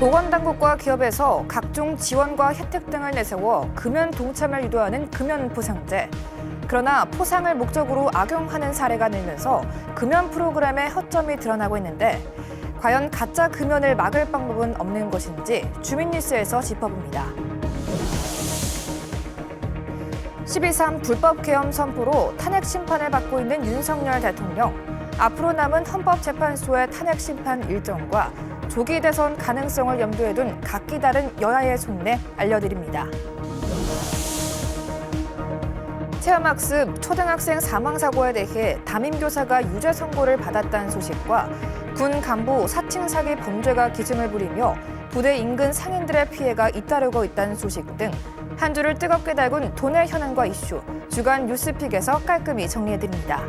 보건당국과 기업에서 각종 지원과 혜택 등을 내세워 금연 동참을 유도하는 금연보상제. 그러나 포상을 목적으로 악용하는 사례가 늘면서 금연 프로그램의 허점이 드러나고 있는데 과연 가짜 금연을 막을 방법은 없는 것인지 주민뉴스에서 짚어봅니다. 12.3 불법 계엄 선포로 탄핵 심판을 받고 있는 윤석열 대통령. 앞으로 남은 헌법재판소의 탄핵 심판 일정과 조기 대선 가능성을 염두에 둔 각기 다른 여야의 속내 알려드립니다. 체험학습 초등학생 사망사고에 대해 담임교사가 유죄 선고를 받았다는 소식과 군 간부 사칭 사기 범죄가 기승을 부리며 부대 인근 상인들의 피해가 잇따르고 있다는 소식 등 한 주를 뜨겁게 달군 도내 현안과 이슈, 주간 뉴스픽에서 깔끔히 정리해드립니다.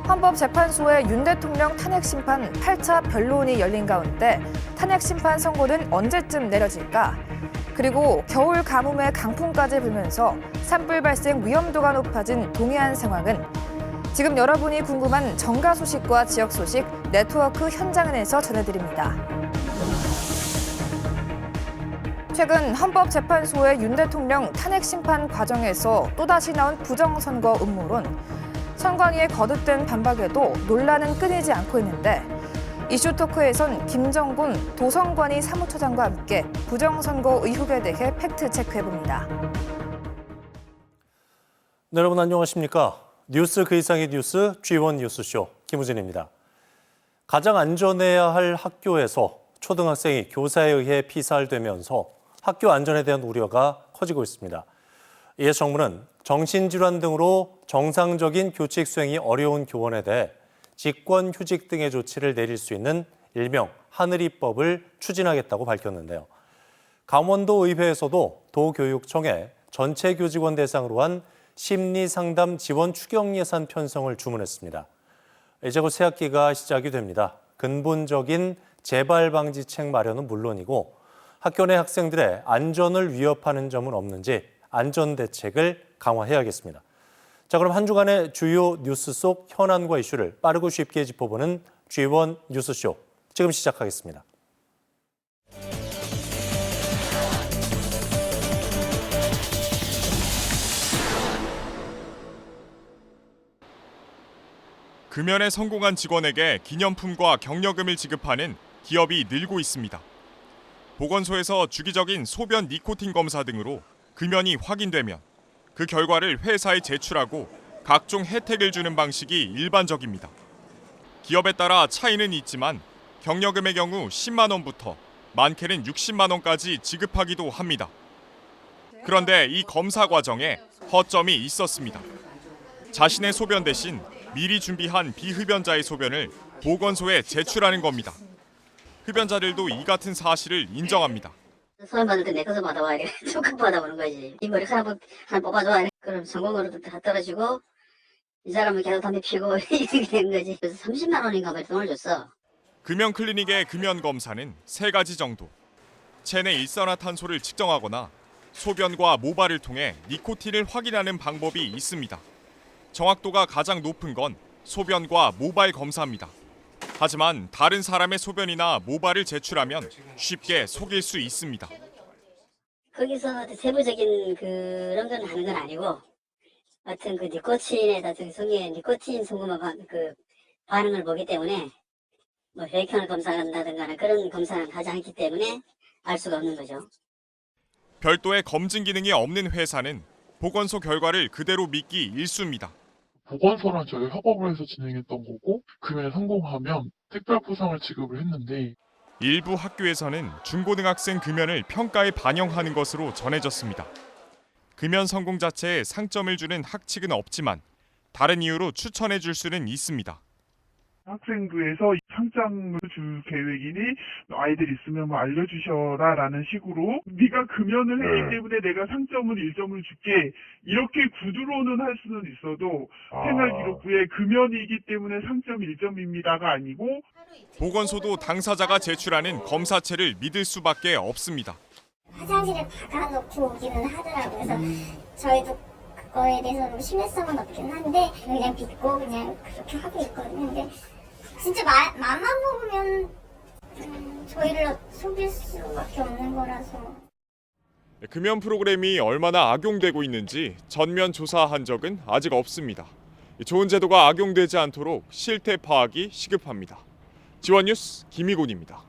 헌법재판소의 윤 대통령 탄핵 심판 8차 변론이 열린 가운데 탄핵 심판 선고는 언제쯤 내려질까? 그리고 겨울 가뭄에 강풍까지 불면서 산불 발생 위험도가 높아진 동해안 상황은 지금 여러분이 궁금한 정가 소식과 지역 소식 네트워크 현장에서 전해드립니다. 최근 헌법재판소의 윤 대통령 탄핵 심판 과정에서 또다시 나온 부정선거 음모론. 선관위의 거듭된 반박에도 논란은 끊이지 않고 있는데 이슈토크에선 김정군 도선관위 사무처장과 함께 부정선거 의혹에 대해 팩트체크해봅니다. 네, 여러분 안녕하십니까? 뉴스 그 이상의 뉴스 G1 뉴스쇼 김우진입니다. 가장 안전해야 할 학교에서 초등학생이 교사에 의해 피살되면서 학교 안전에 대한 우려가 커지고 있습니다. 이에 정부는 정신질환 등으로 정상적인 교칙 수행이 어려운 교원에 대해 직권휴직 등의 조치를 내릴 수 있는 일명 하늘이법을 추진하겠다고 밝혔는데요. 강원도 의회에서도 도교육청에 전체 교직원 대상으로 한 심리상담 지원 추경 예산 편성을 주문했습니다. 이제 곧 새학기가 시작이 됩니다. 근본적인 재발 방지책 마련은 물론이고 학교 내 학생들의 안전을 위협하는 점은 없는지 안전 대책을 강화해야겠습니다. 자, 그럼 한 주간의 주요 뉴스 속 현안과 이슈를 빠르고 쉽게 짚어보는 G1 뉴스쇼 지금 시작하겠습니다. 금연에 성공한 직원에게 기념품과 격려금을 지급하는 기업이 늘고 있습니다. 보건소에서 주기적인 소변 니코틴 검사 등으로 금연이 확인되면 그 결과를 회사에 제출하고 각종 혜택을 주는 방식이 일반적입니다. 기업에 따라 차이는 있지만 격려금의 경우 10만 원부터 많게는 60만 원까지 지급하기도 합니다. 그런데 이 검사 과정에 허점이 있었습니다. 자신의 소변 대신 미리 준비한 비흡연자의 소변을 보건소에 제출하는 겁니다. 흡연자들도 이 같은 사실을 인정합니다. 소원 받을 때 내 것을 받아와 이래 조금 받아보는 거지. 이 머리카락 하나 뽑아줘. 그럼 성공으로도 다 떨어지고 이 사람은 계속 담배 피우고 이렇게 된 거지. 그래서 30만 원인가 뭐 돈을 줬어. 금연 클리닉의 금연 검사는 3가지 정도. 체내 일산화탄소를 측정하거나 소변과 모발을 통해 니코틴을 확인하는 방법이 있습니다. 정확도가 가장 높은 건 소변과 모발 검사입니다. 하지만 다른 사람의 소변이나 모발을 제출하면 쉽게 속일 수 있습니다. 거기서 세부적인 그런 건 하는 건 아니고 하여튼 그 니코틴에 성에 니코틴 성분만 그 반응을 보기 때문에 뭐 혈액형을 검사한다든가 그런 검사는 하지 않기 때문에 알 수가 없는 거죠. 별도의 검증 기능이 없는 회사는 보건소 결과를 그대로 믿기 일쑤입니다. 보건소랑 저희 협업을 해서 진행했던 거고 금연에 성공하면 특별 포상을 지급을 했는데 일부 학교에서는 중고등학생 금연을 평가에 반영하는 것으로 전해졌습니다. 금연 성공 자체에 상점을 주는 학칙은 없지만 다른 이유로 추천해 줄 수는 있습니다. 학생부에서 상장을 줄 계획이니 아이들 있으면 뭐 알려주셔라라는 식으로 네가 금연을 했기 때문에 내가 상점을 1점을 줄게 이렇게 구두로는 할 수는 있어도 생활기록부에 금연이기 때문에 상점 1점입니다가 아니고 보건소도 당사자가 제출하는 검사체를 믿을 수밖에 없습니다. 화장실에 박아놓고 오기는 하더라고요. 그래서 저희도 그거에 대해서 심해성은 없긴 한데 그냥 믿고 그냥 그렇게 하고 있거든요. 근데 진짜 맛만 먹으면 저희를 속일 수밖에 없는 거라서. 금연 프로그램이 얼마나 악용되고 있는지 전면 조사한 적은 아직 없습니다. 좋은 제도가 악용되지 않도록 실태 파악이 시급합니다. 지원뉴스 김희곤입니다.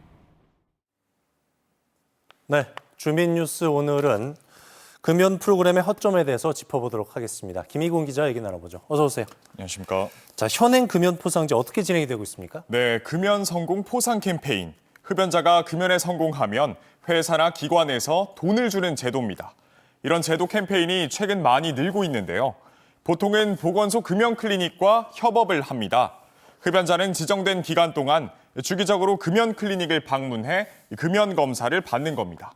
네, 주민뉴스 오늘은 금연 프로그램의 허점에 대해서 짚어보도록 하겠습니다. 김희곤 기자 얘기 나눠보죠. 어서 오세요. 안녕하십니까. 자, 현행 금연 포상제 어떻게 진행이 되고 있습니까? 네, 금연 성공 포상 캠페인. 흡연자가 금연에 성공하면 회사나 기관에서 돈을 주는 제도입니다. 이런 제도 캠페인이 최근 많이 늘고 있는데요. 보통은 보건소 금연 클리닉과 협업을 합니다. 흡연자는 지정된 기간 동안 주기적으로 금연 클리닉을 방문해 금연 검사를 받는 겁니다.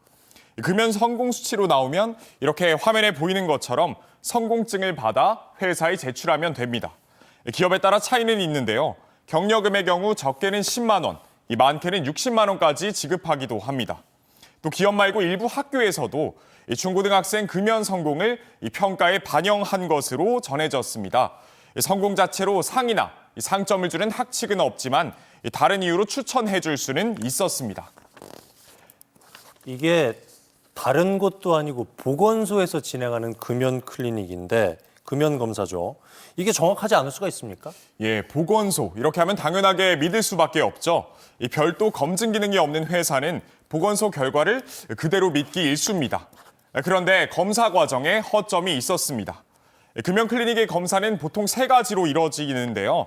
금연 성공 수치로 나오면 이렇게 화면에 보이는 것처럼 성공증을 받아 회사에 제출하면 됩니다. 기업에 따라 차이는 있는데요. 경력금의 경우 적게는 10만 원, 많게는 60만 원까지 지급하기도 합니다. 또 기업 말고 일부 학교에서도 중고등학생 금연 성공을 평가에 반영한 것으로 전해졌습니다. 성공 자체로 상이나 상점을 주는 학칙은 없지만 다른 이유로 추천해 줄 수는 있었습니다. 이게 다른 곳도 아니고 보건소에서 진행하는 금연 클리닉인데 금연 검사죠. 이게 정확하지 않을 수가 있습니까? 예, 보건소 이렇게 하면 당연하게 믿을 수밖에 없죠. 이 별도 검증 기능이 없는 회사는 보건소 결과를 그대로 믿기 일쑤입니다. 그런데 검사 과정에 허점이 있었습니다. 금연 클리닉의 검사는 보통 세 가지로 이루어지는데요.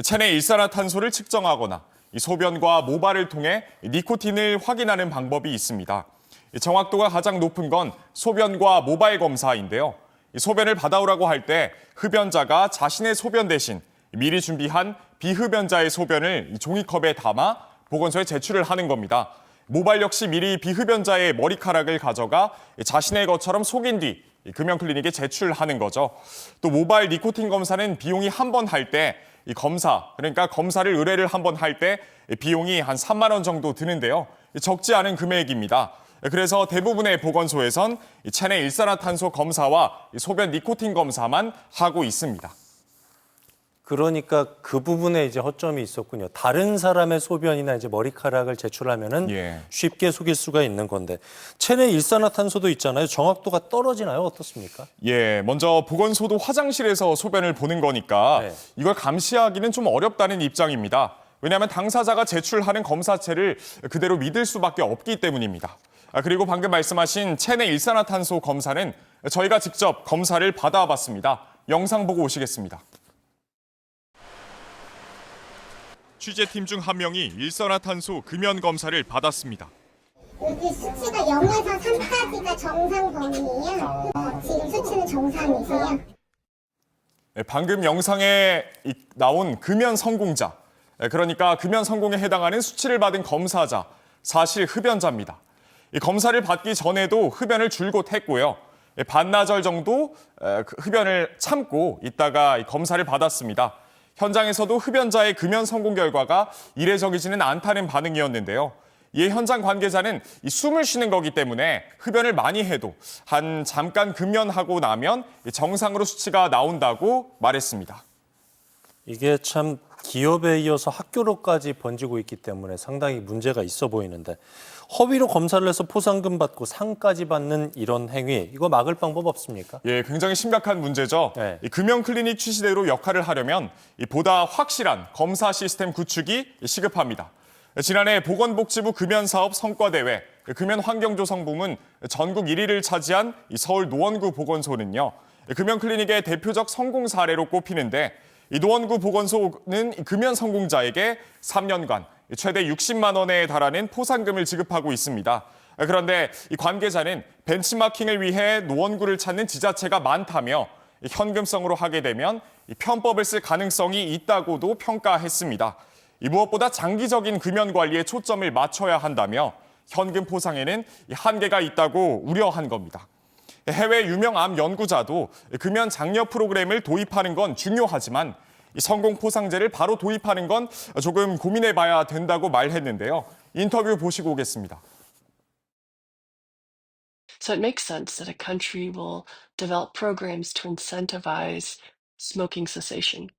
체내 일산화탄소를 측정하거나 소변과 모발을 통해 니코틴을 확인하는 방법이 있습니다. 정확도가 가장 높은 건 소변과 모발 검사인데요. 소변을 받아오라고 할 때 흡연자가 자신의 소변 대신 미리 준비한 비흡연자의 소변을 종이컵에 담아 보건소에 제출을 하는 겁니다. 모발 역시 미리 비흡연자의 머리카락을 가져가 자신의 것처럼 속인 뒤 금연 클리닉에 제출하는 거죠. 또 모발 니코틴 검사는 비용이 한 번 할 때 그러니까 검사를 의뢰를 한 번 할 때 비용이 한 3만 원 정도 드는데요. 적지 않은 금액입니다. 그래서 대부분의 보건소에선 체내 일산화탄소 검사와 소변 니코틴 검사만 하고 있습니다. 그러니까 그 부분에 이제 허점이 있었군요. 다른 사람의 소변이나 이제 머리카락을 제출하면은 예. 쉽게 속일 수가 있는 건데 체내 일산화탄소도 있잖아요. 정확도가 떨어지나요? 어떻습니까? 예, 먼저 보건소도 화장실에서 소변을 보는 거니까 네. 이걸 감시하기는 좀 어렵다는 입장입니다. 왜냐하면 당사자가 제출하는 검사체를 그대로 믿을 수밖에 없기 때문입니다. 그리고 방금 말씀하신 체내 일산화탄소 검사는 저희가 직접 검사를 받아봤습니다. 영상 보고 오시겠습니다. 취재팀 중 한 명이 일산화탄소 금연 검사를 받았습니다. 여기 수치가 0에서 3까지가 정상 범위예요. 지금 수치는 정상이세요? 방금 영상에 나온 금연 성공자, 그러니까 금연 성공에 해당하는 수치를 받은 검사자, 사실 흡연자입니다. 이 검사를 받기 전에도 흡연을 줄곧 했고요. 반나절 정도 흡연을 참고 있다가 이 검사를 받았습니다. 현장에서도 흡연자의 금연 성공 결과가 이례적이지는 않다는 반응이었는데요. 이에 현장 관계자는 이 숨을 쉬는 거기 때문에 흡연을 많이 해도 한 잠깐 금연하고 나면 정상으로 수치가 나온다고 말했습니다. 이게 참 기업에 이어서 학교로까지 번지고 있기 때문에 상당히 문제가 있어 보이는데 허위로 검사를 해서 포상금 받고 상까지 받는 이런 행위 이거 막을 방법 없습니까? 예, 굉장히 심각한 문제죠. 네. 이 금연 클리닉 취지대로 역할을 하려면 보다 확실한 검사 시스템 구축이 시급합니다. 지난해 보건복지부 금연사업 성과대회 금연환경조성 부문 전국 1위를 차지한 이 서울 노원구 보건소는요. 금연 클리닉의 대표적 성공 사례로 꼽히는데 이 노원구 보건소는 금연 성공자에게 3년간 최대 60만 원에 달하는 포상금을 지급하고 있습니다. 그런데 이 관계자는 벤치마킹을 위해 노원구를 찾는 지자체가 많다며 현금성으로 하게 되면 편법을 쓸 가능성이 있다고도 평가했습니다. 무엇보다 장기적인 금연 관리에 초점을 맞춰야 한다며 현금 포상에는 한계가 있다고 우려한 겁니다. 해외 유명 암 연구자도 금연 장려 프로그램을 도입하는 건 중요하지만 성공 포상제를 바로 도입하는 건 조금 고민해봐야 된다고 말했는데요. 인터뷰 보시고 오겠습니다. So it makes sense that a country will develop programs to incentivize smoking cessation.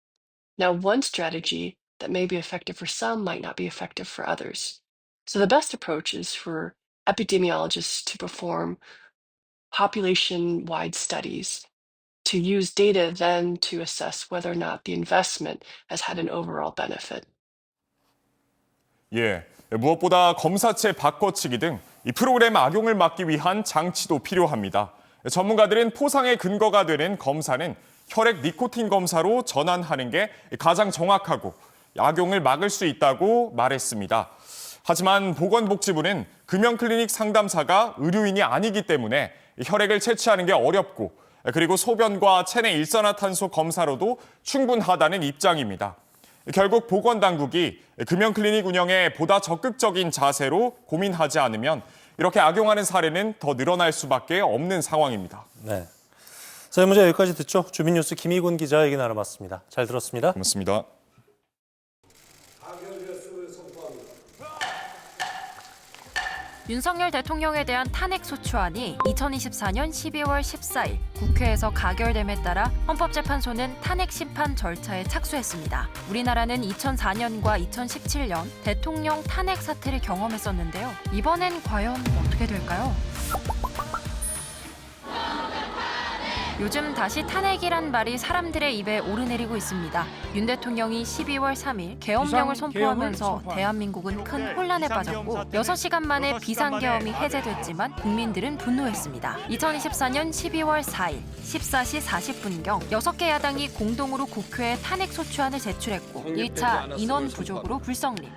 Now, one strategy that may be effective for some might not be effective for others. So the best approach is for epidemiologists to perform population-wide studies to use data then to assess whether or not the investment has had an overall benefit. 예, 무엇보다 검사체 바꿔치기 등 이 프로그램 악용을 막기 위한 장치도 필요합니다. 전문가들은 포상의 근거가 되는 검사는 혈액 니코틴 검사로 전환하는 게 가장 정확하고 악용을 막을 수 있다고 말했습니다. 하지만 보건복지부는 금연클리닉 상담사가 의료인이 아니기 때문에 혈액을 채취하는 게 어렵고 그리고 소변과 체내 일산화탄소 검사로도 충분하다는 입장입니다. 결국 보건당국이 금연클리닉 운영에 보다 적극적인 자세로 고민하지 않으면 이렇게 악용하는 사례는 더 늘어날 수밖에 없는 상황입니다. 네. 자, 문제 여기까지 듣죠. 주민뉴스 김희곤 기자 얘기 나눠봤습니다. 잘 들었습니다. 고맙습니다. 윤석열 대통령에 대한 탄핵소추안이 2024년 12월 14일 국회에서 가결됨에 따라 헌법재판소는 탄핵심판 절차에 착수했습니다. 우리나라는 2004년과 2017년 대통령 탄핵 사태를 경험했었는데요. 이번엔 과연 어떻게 될까요? 요즘 다시 탄핵이란 말이 사람들의 입에 오르내리고 있습니다. 윤 대통령이 12월 3일 계엄령을 선포하면서 대한민국은 큰 혼란에 빠졌고 6시간 만에 비상계엄이 해제됐지만 국민들은 분노했습니다. 2024년 12월 4일 14시 40분경 6개 야당이 공동으로 국회에 탄핵소추안을 제출했고 1차 인원 부족으로 불성립.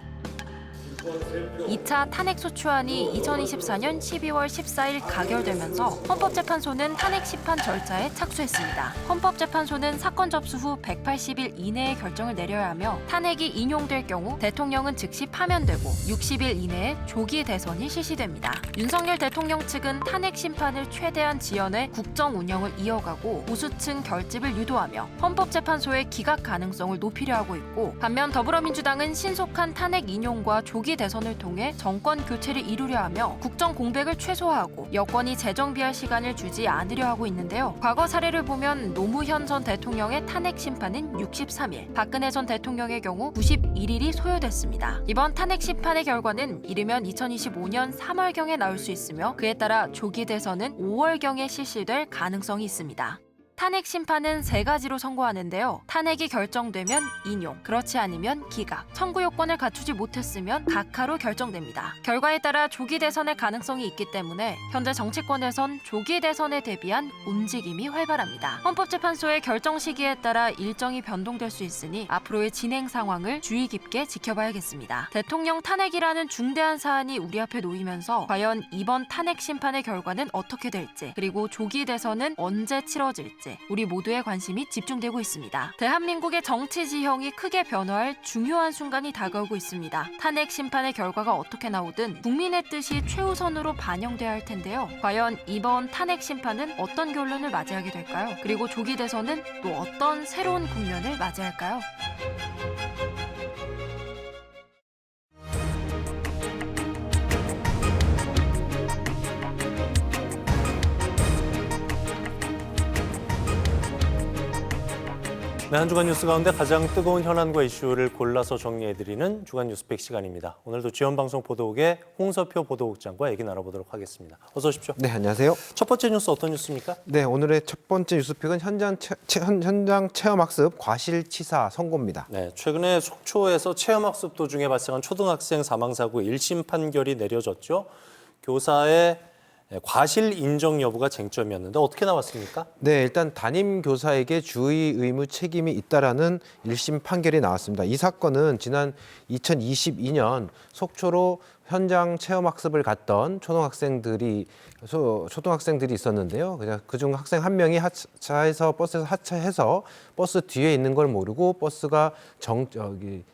2차 탄핵소추안이 2024년 12월 14일 가결되면서 헌법재판소는 탄핵심판 절차에 착수했습니다. 헌법재판소는 사건 접수 후 180일 이내에 결정을 내려야 하며 탄핵이 인용될 경우 대통령은 즉시 파면되고 60일 이내에 조기 대선이 실시됩니다. 윤석열 대통령 측은 탄핵심판을 최대한 지연해 국정 운영을 이어가고 보수층 결집을 유도하며 헌법재판소의 기각 가능성을 높이려 하고 있고 반면 더불어민주당은 신속한 탄핵 인용과 조기 대선을 통해 정권 교체를 이루려 하며 국정 공백을 최소화하고 여권이 재정비할 시간을 주지 않으려 하고 있는데요. 과거 사례를 보면 노무현 전 대통령의 탄핵 심판은 63일, 박근혜 전 대통령의 경우 91일이 소요됐습니다. 이번 탄핵 심판의 결과는 이르면 2025년 3월경에 나올 수 있으며 그에 따라 조기 대선은 5월경에 실시될 가능성이 있습니다. 탄핵 심판은 3가지로 선고하는데요. 탄핵이 결정되면 인용, 그렇지 않으면 기각, 청구 요건을 갖추지 못했으면 각하로 결정됩니다. 결과에 따라 조기 대선의 가능성이 있기 때문에 현재 정치권에선 조기 대선에 대비한 움직임이 활발합니다. 헌법재판소의 결정 시기에 따라 일정이 변동될 수 있으니 앞으로의 진행 상황을 주의 깊게 지켜봐야겠습니다. 대통령 탄핵이라는 중대한 사안이 우리 앞에 놓이면서 과연 이번 탄핵 심판의 결과는 어떻게 될지 그리고 조기 대선은 언제 치러질지 우리 모두의 관심이 집중되고 있습니다. 대한민국의 정치 지형이 크게 변화할 중요한 순간이 다가오고 있습니다. 탄핵 심판의 결과가 어떻게 나오든 국민의 뜻이 최우선으로 반영돼야 할 텐데요. 과연 이번 탄핵 심판은 어떤 결론을 맞이하게 될까요? 그리고 조기 대선은 또 어떤 새로운 국면을 맞이할까요? 네, 한 주간 뉴스 가운데 가장 뜨거운 현안과 이슈를 골라서 정리해드리는 주간 뉴스팩 시간입니다. 오늘도 지연방송 보도국의 홍서표 보도국장과 얘기 나눠보도록 하겠습니다. 어서 오십시오. 네, 안녕하세요. 첫 번째 뉴스 어떤 뉴스입니까? 네, 오늘의 첫 번째 뉴스픽은 현장 체험학습 과실치사 선고입니다. 네, 최근에 속초에서 체험학습 도중에 발생한 초등학생 사망사고 1심 판결이 내려졌죠. 교사의 과실 인정 여부가 쟁점이었는데 어떻게 나왔습니까? 네, 일단 담임 교사에게 주의 의무 책임이 있다라는 1심 판결이 나왔습니다. 이 사건은 지난 2022년 속초로 현장 체험학습을 갔던 초등학생들이 있었는데요. 그냥 그중 학생 한 명이 버스에서 하차해서 버스 뒤에 있는 걸 모르고 버스가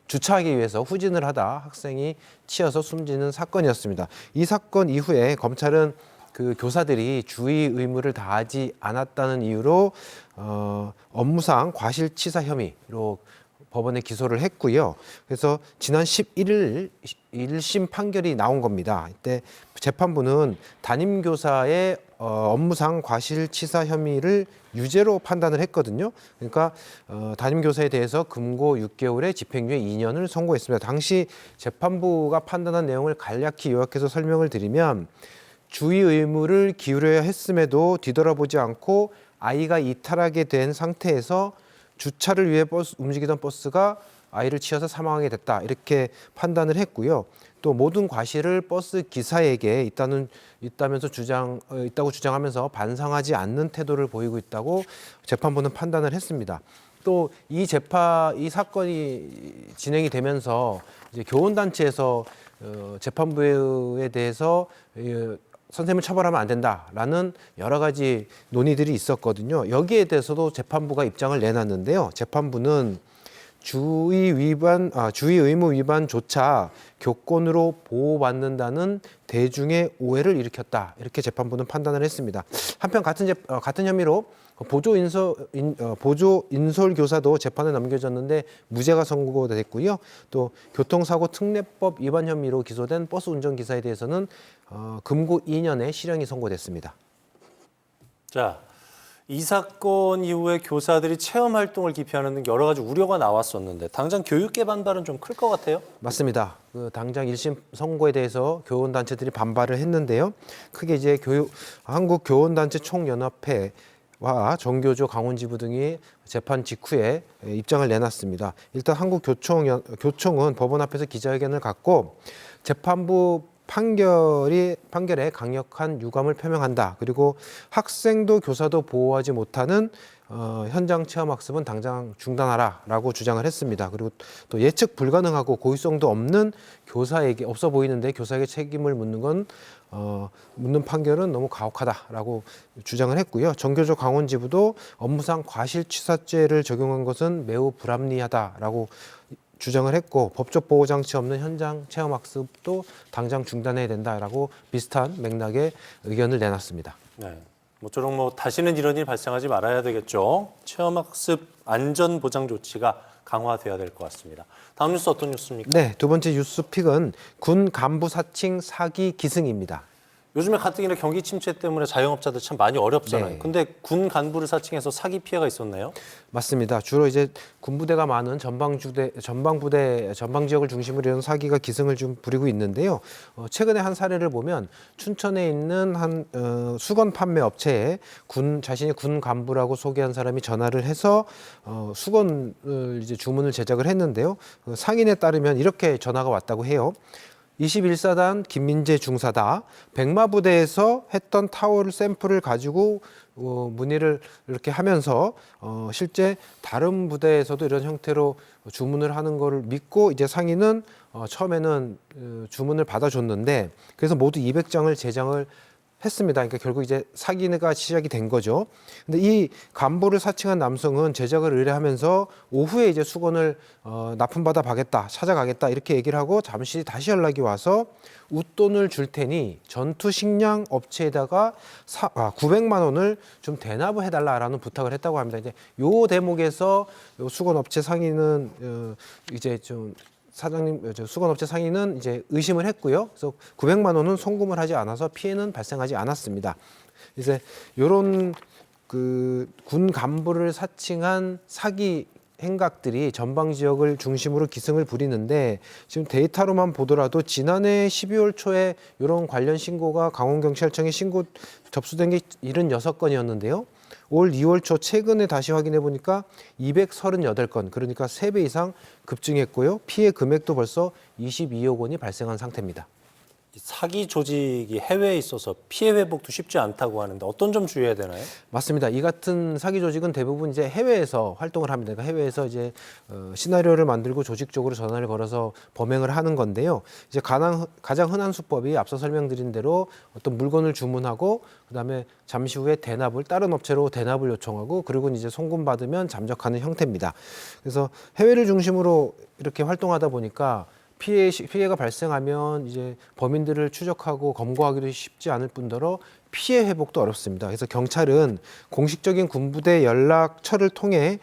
주차하기 위해서 후진을 하다 학생이 치여서 숨지는 사건이었습니다. 이 사건 이후에 검찰은 그 교사들이 주의 의무를 다하지 않았다는 이유로 업무상 과실치사 혐의로 법원에 기소를 했고요. 그래서 지난 11일 1심 판결이 나온 겁니다. 이때 재판부는 담임교사의 업무상 과실치사 혐의를 유죄로 판단을 했거든요. 그러니까 담임교사에 대해서 금고 6개월에 집행유예 2년을 선고했습니다. 당시 재판부가 판단한 내용을 간략히 요약해서 설명을 드리면 주의 의무를 기울여야 했음에도 뒤돌아보지 않고 아이가 이탈하게 된 상태에서 주차를 위해 움직이던 버스가 아이를 치여서 사망하게 됐다, 이렇게 판단을 했고요. 또 모든 과실을 버스 기사에게 있다고 주장하면서 반성하지 않는 태도를 보이고 있다고 재판부는 판단을 했습니다. 또 이 사건이 진행이 되면서 이제 교원단체에서 재판부에 대해서 선생님을 처벌하면 안 된다라는 여러 가지 논의들이 있었거든요. 여기에 대해서도 재판부가 입장을 내놨는데요. 재판부는 주의 의무 위반조차 교권으로 보호받는다는 대중의 오해를 일으켰다, 이렇게 재판부는 판단을 했습니다. 한편 같은 혐의로 보조 인솔 교사도 재판에 넘겨졌는데 무죄가 선고됐고요. 또 교통사고 특례법 위반 혐의로 기소된 버스 운전기사에 대해서는 금고 2년의 실형이 선고됐습니다. 자, 이 사건 이후에 교사들이 체험 활동을 기피하는 등 여러 가지 우려가 나왔었는데 당장 교육계 반발은 좀 클 것 같아요? 맞습니다. 당장 1심 선고에 대해서 교원단체들이 반발을 했는데요. 크게 이제 한국교원단체 총연합회와 정교조 강원지부 등이 재판 직후에 입장을 내놨습니다. 일단 한국교총은 법원 앞에서 기자회견을 갖고 재판부 판결에 강력한 유감을 표명한다. 그리고 학생도 교사도 보호하지 못하는 현장 체험 학습은 당장 중단하라라고 주장을 했습니다. 그리고 또 예측 불가능하고 고의성도 없는 없어 보이는데 교사에게 책임을 묻는 판결은 너무 가혹하다라고 주장을 했고요. 정교조 강원지부도 업무상 과실치사죄를 적용한 것은 매우 불합리하다라고 주장을 했고, 법적 보호 장치 없는 현장 체험 학습도 당장 중단해야 된다라고 비슷한 맥락의 의견을 내놨습니다. 네. 모쪼록 다시는 이런 일이 발생하지 말아야 되겠죠. 체험 학습 안전 보장 조치가 강화돼야 될 것 같습니다. 다음 뉴스 어떤 뉴스입니까? 네, 두 번째 뉴스픽은 군 간부 사칭 사기 기승입니다. 요즘에 가뜩이나 경기 침체 때문에 자영업자들 참 많이 어렵잖아요. 네. 근데 군 간부를 사칭해서 사기 피해가 있었네요. 맞습니다. 주로 이제 군부대가 많은 전방 지역을 중심으로 이런 사기가 기승을 좀 부리고 있는데요. 최근에 한 사례를 보면 춘천에 있는 한 수건 판매 업체에 자신이 군 간부라고 소개한 사람이 전화를 해서 수건을 이제 주문을 제작을 했는데요. 상인에 따르면 이렇게 전화가 왔다고 해요. 21사단 김민재 중사다. 백마부대에서 했던 타월 샘플을 가지고 문의를 이렇게 하면서 실제 다른 부대에서도 이런 형태로 주문을 하는 거를 믿고 이제 상인은 처음에는 주문을 받아줬는데 그래서 모두 200장을 제작을 했습니다. 그러니까 결국 이제 사기가 시작이 된 거죠. 근데 이 간부를 사칭한 남성은 제작을 의뢰하면서 오후에 이제 수건을 납품받아 찾아가겠다 이렇게 얘기를 하고 잠시 다시 연락이 와서 웃돈을 줄 테니 전투 식량 업체에다가 900만 원을 좀 대납을 해달라라는 부탁을 했다고 합니다. 이제 요 대목에서 요 수건 업체 상인은 이제 좀 수건업체 상인은 이제 의심을 했고요. 그래서 900만 원은 송금을 하지 않아서 피해는 발생하지 않았습니다. 이제 이런 군 간부를 사칭한 사기 행각들이 전방 지역을 중심으로 기승을 부리는데 지금 데이터로만 보더라도 지난해 12월 초에 이런 관련 신고가 강원경찰청에 접수된 게 76건이었는데요. 올 2월 초 최근에 다시 확인해 보니까 238건, 그러니까 3배 이상 급증했고요. 피해 금액도 벌써 22억 원이 발생한 상태입니다. 사기 조직이 해외에 있어서 피해 회복도 쉽지 않다고 하는데 어떤 점 주의해야 되나요? 맞습니다. 이 같은 사기 조직은 대부분 이제 해외에서 활동을 합니다. 그러니까 해외에서 이제 시나리오를 만들고 조직적으로 전화를 걸어서 범행을 하는 건데요. 이제 가장 흔한 수법이 앞서 설명드린 대로 어떤 물건을 주문하고 그다음에 잠시 후에 다른 업체로 대납을 요청하고 그리고 이제 송금받으면 잠적하는 형태입니다. 그래서 해외를 중심으로 이렇게 활동하다 보니까 피해가 발생하면 이제 범인들을 추적하고 검거하기도 쉽지 않을 뿐더러 피해 회복도 어렵습니다. 그래서 경찰은 공식적인 군부대 연락처를 통해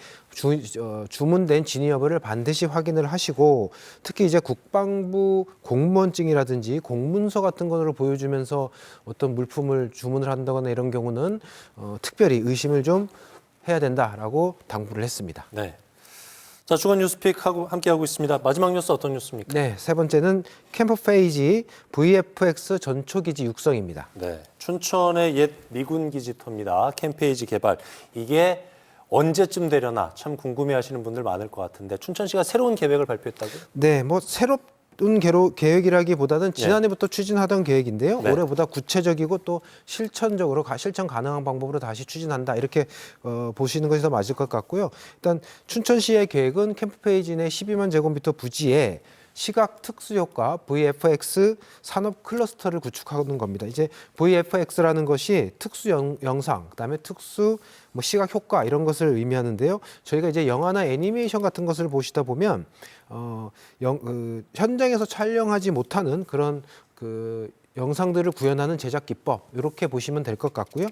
주문된 진위 여부를 반드시 확인을 하시고, 특히 이제 국방부 공무원증이라든지 공문서 같은 것으로 보여주면서 어떤 물품을 주문을 한다거나 이런 경우는 특별히 의심을 좀 해야 된다라고 당부를 했습니다. 네. 자, 주간 뉴스픽 함께하고 있습니다. 마지막 뉴스 어떤 뉴스입니까? 네, 세 번째는 캠프 페이지 VFX 전초기지 육성입니다. 네, 춘천의 옛 미군 기지터입니다. 캠페이지 개발. 이게 언제쯤 되려나 참 궁금해하시는 분들 많을 것 같은데 춘천시가 새로운 계획을 발표했다고요? 네, 뭐 새롭은 계획이라기보다는 지난해부터 추진하던 계획인데요. 네. 올해보다 구체적이고 또 실천 가능한 방법으로 다시 추진한다, 이렇게 보시는 것이 더 맞을 것 같고요. 일단 춘천시의 계획은 캠프페이지 내 12만 제곱미터 부지에 시각 특수효과 VFX 산업 클러스터를 구축하는 겁니다. 이제 VFX라는 것이 특수 영상, 그다음에 특수 시각 효과 이런 것을 의미하는데요. 저희가 이제 영화나 애니메이션 같은 것을 보시다 보면 현장에서 촬영하지 못하는 그런 영상들을 구현하는 제작 기법, 이렇게 보시면 될 것 같고요.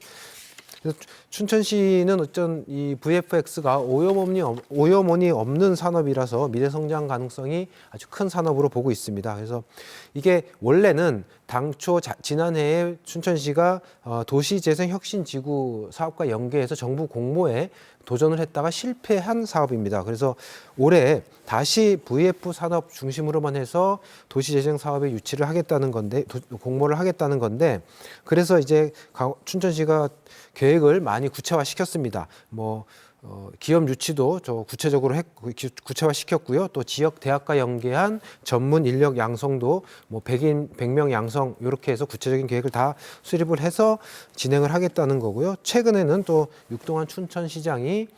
그래서 춘천시는 어쩐 이 VFX가 오염원이 없는 산업이라서 미래 성장 가능성이 아주 큰 산업으로 보고 있습니다. 그래서 이게 원래는 당초 지난해에 춘천시가 도시재생혁신지구 사업과 연계해서 정부 공모에 도전을 했다가 실패한 사업입니다. 그래서 올해 다시 VF 산업 중심으로만 해서 도시재생 사업에 유치를 하겠다는 건데, 공모를 하겠다는 건데, 그래서 이제 춘천시가 계획을 많이 구체화시켰습니다. 기업 유치도 구체적으로 구체화시켰고요. 또 지역 대학과 연계한 전문 인력 양성도 100명 양성, 이렇게 해서 구체적인 계획을 다 수립을 해서 진행을 하겠다는 거고요. 최근에는 또 육동환 춘천시장이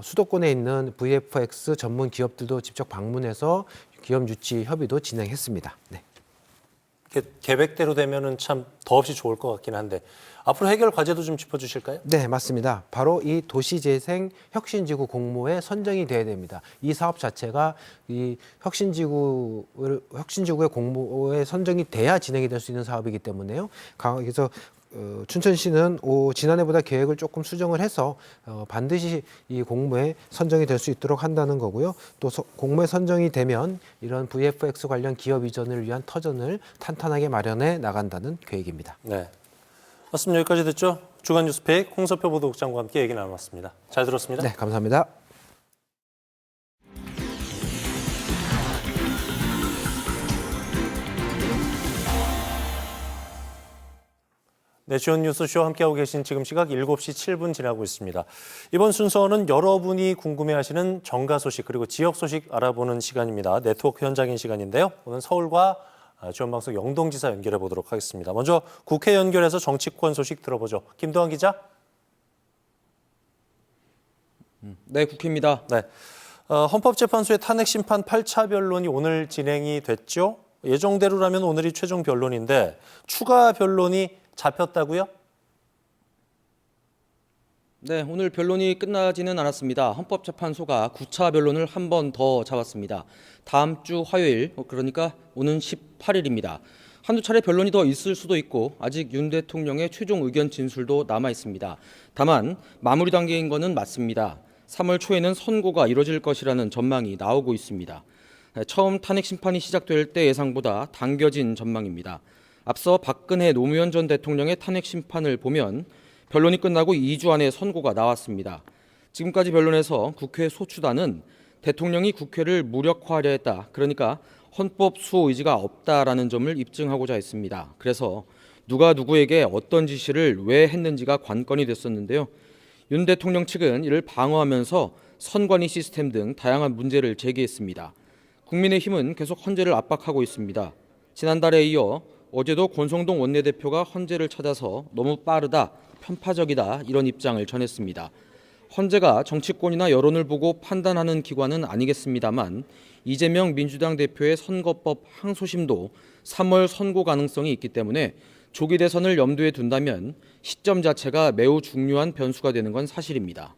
수도권에 있는 VFX 전문 기업들도 직접 방문해서 기업 유치 협의도 진행했습니다. 네. 계획대로 되면은 참 더없이 좋을 것 같긴 한데 앞으로 해결 과제도 좀 짚어주실까요? 네, 맞습니다. 바로 이 도시재생 혁신지구 공모에 선정이 돼야 됩니다. 이 사업 자체가 이 혁신지구의 공모에 선정이 돼야 진행이 될 수 있는 사업이기 때문에요. 그래서 춘천시는 지난해보다 계획을 조금 수정을 해서 반드시 이 공모에 선정이 될 수 있도록 한다는 거고요. 또 공모에 선정이 되면 이런 VFX 관련 기업 이전을 위한 터전을 탄탄하게 마련해 나간다는 계획입니다. 네, 맞습니다. 여기까지 듣죠. 주간 뉴스픽 홍서표 보도국장과 함께 얘기 나눠봤습니다. 잘 들었습니다. 네, 감사합니다. 네, 주연 뉴스쇼 함께하고 계신 지금 시각 7시 7분 지나고 있습니다. 이번 순서는 여러분이 궁금해하시는 정가 소식 그리고 지역 소식 알아보는 시간입니다. 네트워크 현장인 시간인데요. 오늘 서울과 주연방송 영동지사 연결해 보도록 하겠습니다. 먼저 국회 연결해서 정치권 소식 들어보죠. 김도환 기자. 네, 국회입니다. 네, 헌법재판소의 탄핵 심판 8차 변론이 오늘 진행이 됐죠. 예정대로라면 오늘이 최종 변론인데 추가 변론이 잡혔다고요? 네, 오늘 변론이 끝나지는 않았습니다. 헌법재판소가 9차 변론을 한 번 더 잡았습니다. 다음 주 화요일, 그러니까 오는 18일입니다. 한두 차례 변론이 더 있을 수도 있고 아직 윤 대통령의 최종 의견 진술도 남아 있습니다. 다만 마무리 단계인 것은 맞습니다. 3월 초에는 선고가 이뤄질 것이라는 전망이 나오고 있습니다. 처음 탄핵 심판이 시작될 때 예상보다 당겨진 전망입니다. 앞서 박근혜 노무현 전 대통령의 탄핵 심판을 보면 변론이 끝나고 2주 안에 선고가 나왔습니다. 지금까지 변론에서 국회 소추단은 대통령이 국회를 무력화하려 했다. 그러니까 헌법 수호 의지가 없다라는 점을 입증하고자 했습니다. 그래서 누가 누구에게 어떤 지시를 왜 했는지가 관건이 됐었는데요. 윤 대통령 측은 이를 방어하면서 선관위 시스템 등 다양한 문제를 제기했습니다. 국민의힘은 계속 헌재를 압박하고 있습니다. 지난달에 이어 어제도 권성동 원내대표가 헌재를 찾아서 너무 빠르다, 편파적이다 이런 입장을 전했습니다. 헌재가 정치권이나 여론을 보고 판단하는 기관은 아니겠습니다만 이재명 민주당 대표의 선거법 항소심도 3월 선고 가능성이 있기 때문에 조기 대선을 염두에 둔다면 시점 자체가 매우 중요한 변수가 되는 건 사실입니다.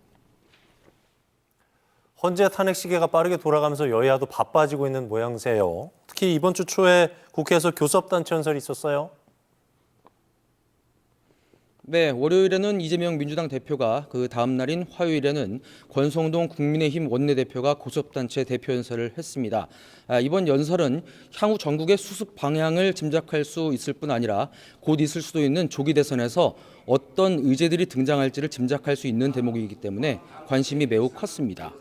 헌재 탄핵 시계가 빠르게 돌아가면서 여야도 바빠지고 있는 모양새요. 특히 이번 주 초에 국회에서 교섭단체 연설이 있었어요. 네, 월요일에는 이재명 민주당 대표가 그 다음 날인 화요일에는 권성동 국민의힘 원내대표가 고sob단체 대표 연설을 했습니다. 이번 연설은 향후 전국의 수습 방향을 짐작할 수 있을 뿐 아니라 곧 있을 수도 있는 조기 대선에서 어떤 의제들이 등장할지를 짐작할 수 있는 대목이기 때문에 관심이 매우 컸습니다.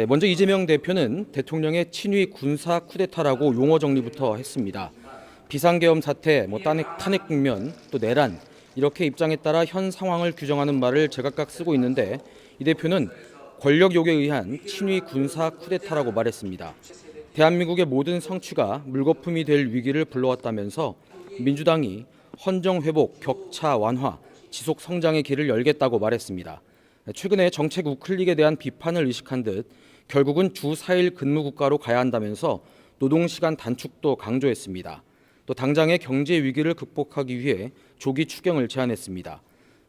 먼저 이재명 대표는 대통령의 친위 군사 쿠데타라고 용어 정리부터 했습니다. 비상계엄 사태, 탄핵 국면, 또 내란, 이렇게 입장에 따라 현 상황을 규정하는 말을 제각각 쓰고 있는데 이 대표는 권력욕에 의한 친위 군사 쿠데타라고 말했습니다. 대한민국의 모든 성취가 물거품이 될 위기를 불러왔다면서 민주당이 헌정 회복, 격차 완화, 지속 성장의 길을 열겠다고 말했습니다. 최근에 정책 우클릭에 대한 비판을 의식한 듯 결국은 주 4일 근무 국가로 가야 한다면서 노동시간 단축도 강조했습니다. 또 당장의 경제 위기를 극복하기 위해 조기 추경을 제안했습니다.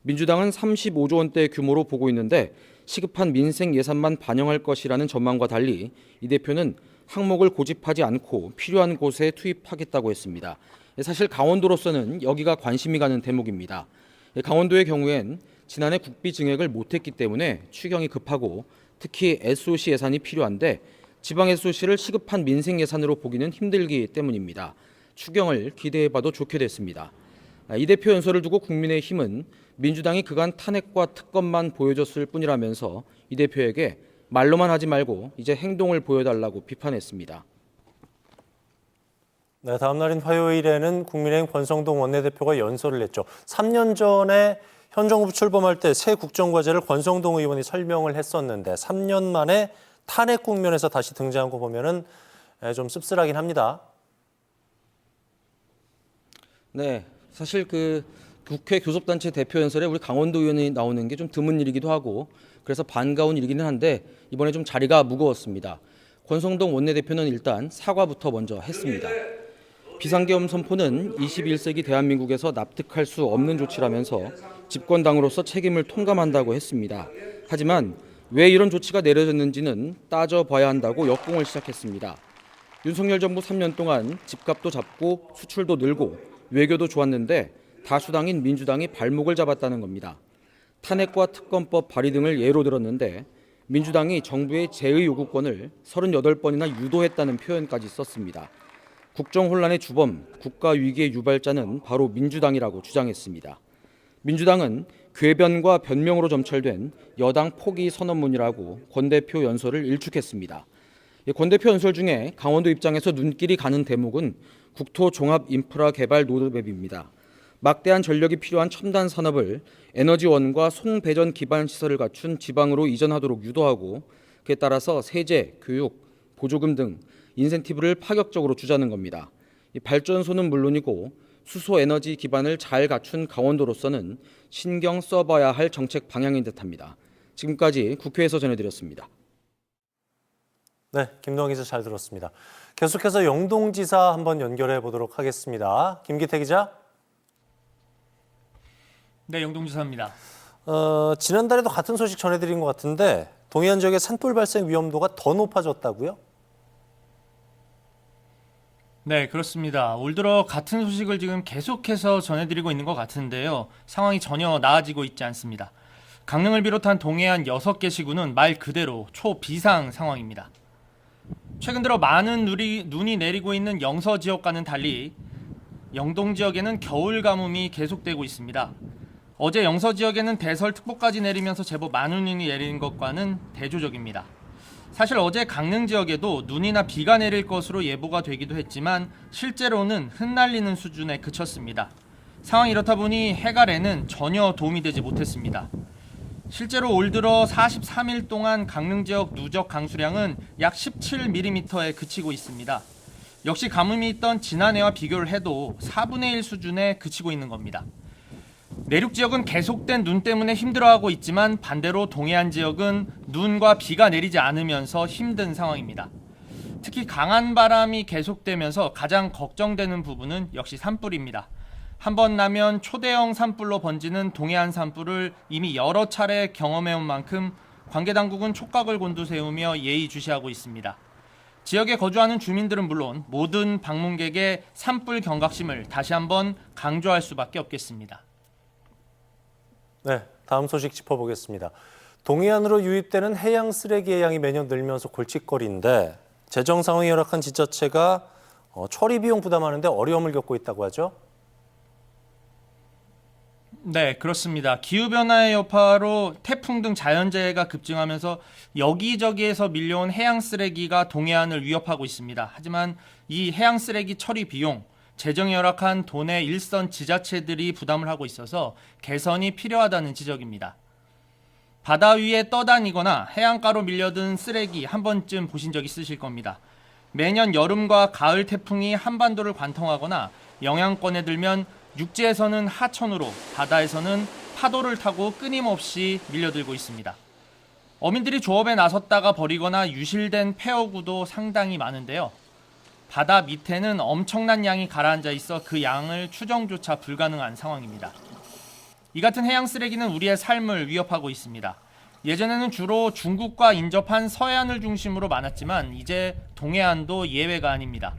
민주당은 35조 원대 규모로 보고 있는데 시급한 민생 예산만 반영할 것이라는 전망과 달리 이 대표는 항목을 고집하지 않고 필요한 곳에 투입하겠다고 했습니다. 사실 강원도로서는 여기가 관심이 가는 대목입니다. 강원도의 경우엔 지난해 국비 증액을 못했기 때문에 추경이 급하고 특히 SOC 예산이 필요한데 지방 SOC를 시급한 민생 예산으로 보기는 힘들기 때문입니다. 추경을 기대해봐도 좋게 됐습니다. 이 대표 연설을 두고 국민의힘은 민주당이 그간 탄핵과 특검만 보여줬을 뿐이라면서 이 대표에게 말로만 하지 말고 이제 행동을 보여달라고 비판했습니다. 네, 다음 날인 화요일에는 국민의힘 권성동 원내대표가 연설을 했죠. 3년 전에 현 정부 출범할 때 새 국정과제를 권성동 의원이 설명을 했었는데 3년 만에 탄핵 국면에서 다시 등장한 거 보면은 좀 씁쓸하긴 합니다. 네, 사실 그 국회 교섭단체 대표 연설에 우리 강원도 의원이 나오는 게 좀 드문 일이기도 하고 그래서 반가운 일이기는 한데 이번에 좀 자리가 무거웠습니다. 권성동 원내대표는 일단 사과부터 먼저 했습니다. 비상계엄 선포는 21세기 대한민국에서 납득할 수 없는 조치라면서 집권당으로서 책임을 통감한다고 했습니다. 하지만 왜 이런 조치가 내려졌는지는 따져봐야 한다고 역공을 시작했습니다. 윤석열 정부 3년 동안 집값도 잡고 수출도 늘고 외교도 좋았는데 다수당인 민주당이 발목을 잡았다는 겁니다. 탄핵과 특검법 발의 등을 예로 들었는데 민주당이 정부의 제의 요구권을 38번이나 유도했다는 표현까지 썼습니다. 국정혼란의 주범, 국가위기의 유발자는 바로 민주당이라고 주장했습니다. 민주당은 궤변과 변명으로 점철된 여당 포기 선언문이라고 권 대표 연설을 일축했습니다. 권 대표 연설 중에 강원도 입장에서 눈길이 가는 대목은 국토종합인프라 개발 로드맵입니다. 막대한 전력이 필요한 첨단 산업을 에너지원과 송배전 기반 시설을 갖춘 지방으로 이전하도록 유도하고 그에 따라서 세제, 교육, 보조금 등 인센티브를 파격적으로 주자는 겁니다. 이 발전소는 물론이고 수소 에너지 기반을 잘 갖춘 강원도로서는 신경 써봐야 할 정책 방향인 듯합니다. 지금까지 국회에서 전해드렸습니다. 네, 김동환 기자 잘 들었습니다. 계속해서 영동지사 한번 연결해 보도록 하겠습니다. 김기태 기자. 네, 영동지사입니다. 지난달에도 같은 소식 전해드린 것 같은데 동해안 지역의 산불 발생 위험도가 더 높아졌다고요? 네, 그렇습니다. 올 들어 같은 소식을 지금 계속해서 전해드리고 있는 것 같은데요. 상황이 전혀 나아지고 있지 않습니다. 강릉을 비롯한 동해안 6개 시군은 말 그대로 초비상 상황입니다. 최근 들어 많은 눈이 내리고 있는 영서 지역과는 달리 영동 지역에는 겨울 가뭄이 계속되고 있습니다. 어제 영서 지역에는 대설특보까지 내리면서 제법 많은 눈이 내리는 것과는 대조적입니다. 사실 어제 강릉 지역에도 눈이나 비가 내릴 것으로 예보가 되기도 했지만 실제로는 흩날리는 수준에 그쳤습니다. 상황이 이렇다 보니 해갈에는 전혀 도움이 되지 못했습니다. 실제로 올 들어 43일 동안 강릉 지역 누적 강수량은 약 17mm에 그치고 있습니다. 역시 가뭄이 있던 지난해와 비교를 해도 4분의 1 수준에 그치고 있는 겁니다. 내륙 지역은 계속된 눈 때문에 힘들어하고 있지만 반대로 동해안 지역은 눈과 비가 내리지 않으면서 힘든 상황입니다. 특히 강한 바람이 계속되면서 가장 걱정되는 부분은 역시 산불입니다. 한번 나면 초대형 산불로 번지는 동해안 산불을 이미 여러 차례 경험해온 만큼 관계당국은 촉각을 곤두세우며 예의주시하고 있습니다. 지역에 거주하는 주민들은 물론 모든 방문객의 산불 경각심을 다시 한번 강조할 수밖에 없겠습니다. 네, 다음 소식 짚어보겠습니다. 동해안으로 유입되는 해양 쓰레기의 양이 매년 늘면서 골칫거리인데 재정 상황이 열악한 지자체가 처리 비용 부담하는데 어려움을 겪고 있다고 하죠? 네, 그렇습니다. 기후변화의 여파로 태풍 등 자연재해가 급증하면서 여기저기에서 밀려온 해양 쓰레기가 동해안을 위협하고 있습니다. 하지만 이 해양 쓰레기 처리 비용, 재정이 열악한 도내 일선 지자체들이 부담을 하고 있어서 개선이 필요하다는 지적입니다. 바다 위에 떠다니거나 해안가로 밀려든 쓰레기 한 번쯤 보신 적 있으실 겁니다. 매년 여름과 가을 태풍이 한반도를 관통하거나 영향권에 들면 육지에서는 하천으로, 바다에서는 파도를 타고 끊임없이 밀려들고 있습니다. 어민들이 조업에 나섰다가 버리거나 유실된 폐어구도 상당히 많은데요. 바다 밑에는 엄청난 양이 가라앉아 있어 그 양을 추정조차 불가능한 상황입니다. 이 같은 해양 쓰레기는 우리의 삶을 위협하고 있습니다. 예전에는 주로 중국과 인접한 서해안을 중심으로 많았지만 이제 동해안도 예외가 아닙니다.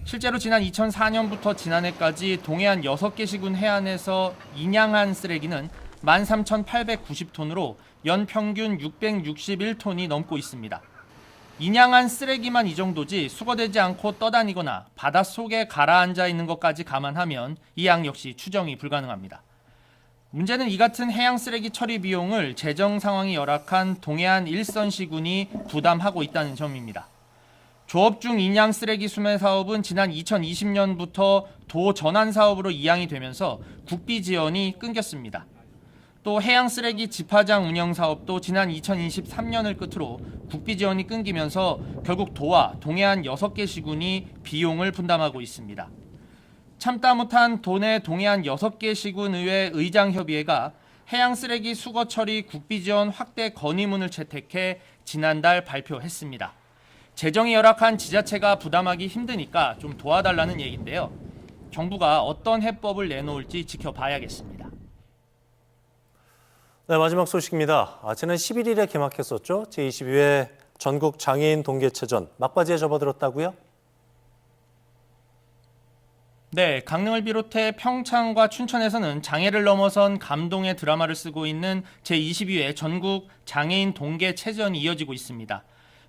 실제로 지난 2004년부터 지난해까지 동해안 6개 시군 해안에서 인양한 쓰레기는 13,890톤으로 연평균 661톤이 넘고 있습니다. 인양한 쓰레기만 이 정도지 수거되지 않고 떠다니거나 바닷속에 가라앉아 있는 것까지 감안하면 이 양 역시 추정이 불가능합니다. 문제는 이 같은 해양 쓰레기 처리 비용을 재정 상황이 열악한 동해안 일선 시군이 부담하고 있다는 점입니다. 조업 중 인양 쓰레기 수매 사업은 지난 2020년부터 도 전환 사업으로 이양이 되면서 국비 지원이 끊겼습니다. 또 해양 쓰레기 집화장 운영 사업도 지난 2023년을 끝으로 국비 지원이 끊기면서 결국 도와 동해안 6개 시군이 비용을 분담하고 있습니다. 참다 못한 도내 동해안 6개 시군 의회 의장협의회가 해양 쓰레기 수거 처리 국비 지원 확대 건의문을 채택해 지난달 발표했습니다. 재정이 열악한 지자체가 부담하기 힘드니까 좀 도와달라는 얘기인데요. 정부가 어떤 해법을 내놓을지 지켜봐야겠습니다. 네, 마지막 소식입니다. 지난 11일에 개막했었죠. 제22회 전국 장애인 동계체전 막바지에 접어들었다고요? 네, 강릉을 비롯해 평창과 춘천에서는 장애를 넘어선 감동의 드라마를 쓰고 있는 제22회 전국 장애인 동계체전이 이어지고 있습니다.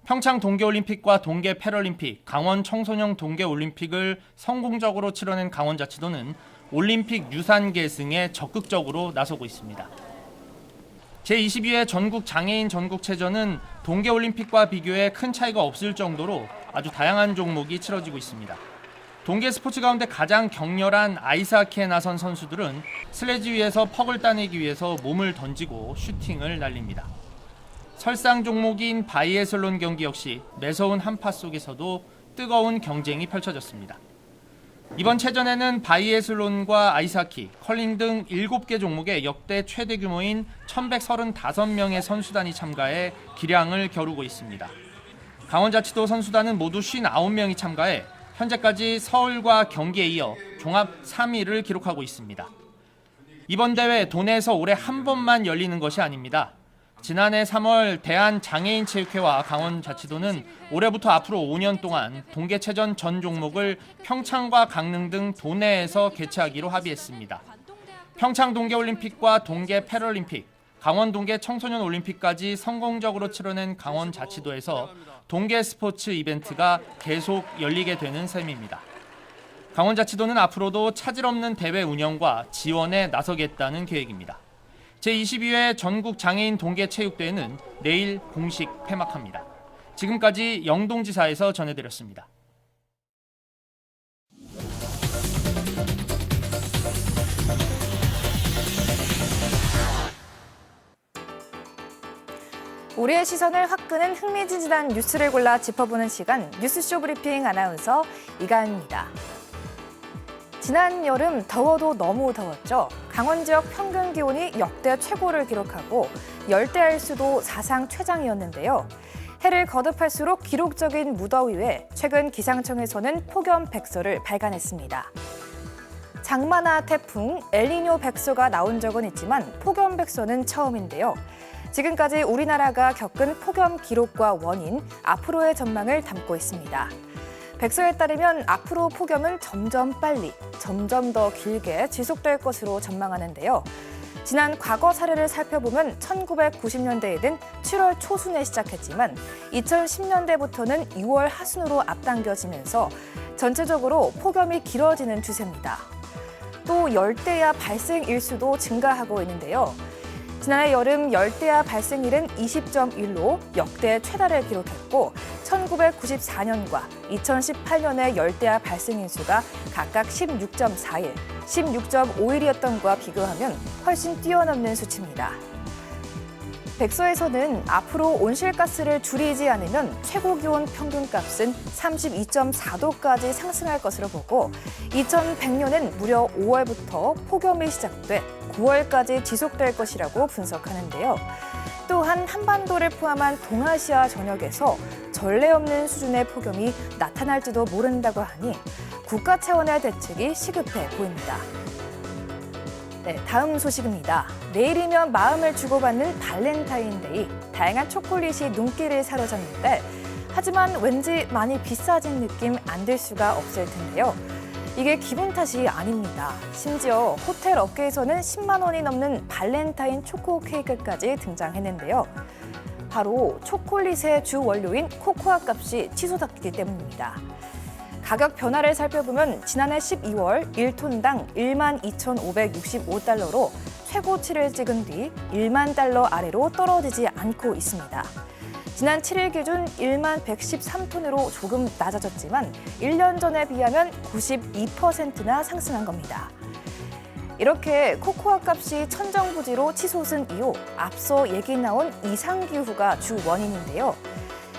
평창 동계올림픽과 동계 패럴림픽, 강원 청소년 동계올림픽을 성공적으로 치러낸 강원자치도는 올림픽 유산 계승에 적극적으로 나서고 있습니다. 제22회 전국 장애인 전국체전은 동계올림픽과 비교해 큰 차이가 없을 정도로 아주 다양한 종목이 치러지고 있습니다. 동계 스포츠 가운데 가장 격렬한 아이스하키에 나선 선수들은 슬레지 위에서 퍽을 따내기 위해서 몸을 던지고 슈팅을 날립니다. 설상 종목인 바이애슬론 경기 역시 매서운 한파 속에서도 뜨거운 경쟁이 펼쳐졌습니다. 이번 체전에는 바이애슬론과 아이스하키, 컬링 등 7개 종목의 역대 최대 규모인 1,135명의 선수단이 참가해 기량을 겨루고 있습니다. 강원자치도 선수단은 모두 59명이 참가해 현재까지 서울과 경기에 이어 종합 3위를 기록하고 있습니다. 이번 대회 도내에서 올해 한 번만 열리는 것이 아닙니다. 지난해 3월 대한장애인체육회와 강원자치도는 올해부터 앞으로 5년 동안 동계체전 전 종목을 평창과 강릉 등 도내에서 개최하기로 합의했습니다. 평창 동계올림픽과 동계 패럴림픽, 강원 동계 청소년 올림픽까지 성공적으로 치러낸 강원자치도에서 동계 스포츠 이벤트가 계속 열리게 되는 셈입니다. 강원자치도는 앞으로도 차질 없는 대회 운영과 지원에 나서겠다는 계획입니다. 제22회 전국 장애인 동계체육대회는 내일 공식 폐막합니다. 지금까지 영동지사에서 전해드렸습니다. 우리의 시선을 확 끄는 흥미진진한 뉴스를 골라 짚어보는 시간 뉴스쇼 브리핑 아나운서 이가은입니다. 지난 여름 더워도 너무 더웠죠. 강원 지역 평균 기온이 역대 최고를 기록하고 열대야일수도 사상 최장이었는데요. 해를 거듭할수록 기록적인 무더위에 최근 기상청에서는 폭염 백서를 발간했습니다. 장마나 태풍, 엘니뇨 백서가 나온 적은 있지만 폭염 백서는 처음인데요. 지금까지 우리나라가 겪은 폭염 기록과 원인, 앞으로의 전망을 담고 있습니다. 백서에 따르면 앞으로 폭염은 점점 빨리, 점점 더 길게 지속될 것으로 전망하는데요. 지난 과거 사례를 살펴보면 1990년대에는 7월 초순에 시작했지만 2010년대부터는 6월 하순으로 앞당겨지면서 전체적으로 폭염이 길어지는 추세입니다. 또 열대야 발생 일수도 증가하고 있는데요. 지난해 여름 열대야 발생일은 20.1로 역대 최다를 기록했고 1994년과 2018년의 열대야 발생 일수가 각각 16.4일, 16.5일이었던 것과 비교하면 훨씬 뛰어넘는 수치입니다. 백서에서는 앞으로 온실가스를 줄이지 않으면 최고기온 평균값은 32.4도까지 상승할 것으로 보고 2100년은 무려 5월부터 폭염이 시작돼 9월까지 지속될 것이라고 분석하는데요. 또한 한반도를 포함한 동아시아 전역에서 전례 없는 수준의 폭염이 나타날지도 모른다고 하니 국가 차원의 대책이 시급해 보입니다. 네, 다음 소식입니다. 내일이면 마음을 주고받는 발렌타인데이. 다양한 초콜릿이 눈길을 사로잡는데 하지만 왠지 많이 비싸진 느낌 안 들 수가 없을 텐데요. 이게 기분 탓이 아닙니다. 심지어 호텔 업계에서는 10만 원이 넘는 발렌타인 초코 케이크까지 등장했는데요. 바로 초콜릿의 주 원료인 코코아 값이 치솟았기 때문입니다. 가격 변화를 살펴보면 지난해 12월 1톤당 12,565달러로 최고치를 찍은 뒤 1만 달러 아래로 떨어지지 않고 있습니다. 지난 7일 기준 1113톤으로 조금 낮아졌지만 1년 전에 비하면 92%나 상승한 겁니다. 이렇게 코코아 값이 천정부지로 치솟은 이후 앞서 얘기 나온 이상기후가 주 원인인데요.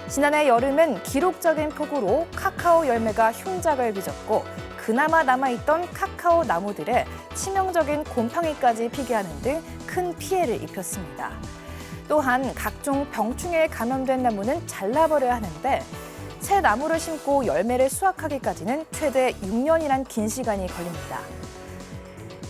지난해 여름엔 기록적인 폭우로 카카오 열매가 흉작을 빚었고 그나마 남아있던 카카오 나무들에 치명적인 곰팡이까지 피게 하는 등 큰 피해를 입혔습니다. 또한 각종 병충해에 감염된 나무는 잘라버려야 하는데 새 나무를 심고 열매를 수확하기까지는 최대 6년이란 긴 시간이 걸립니다.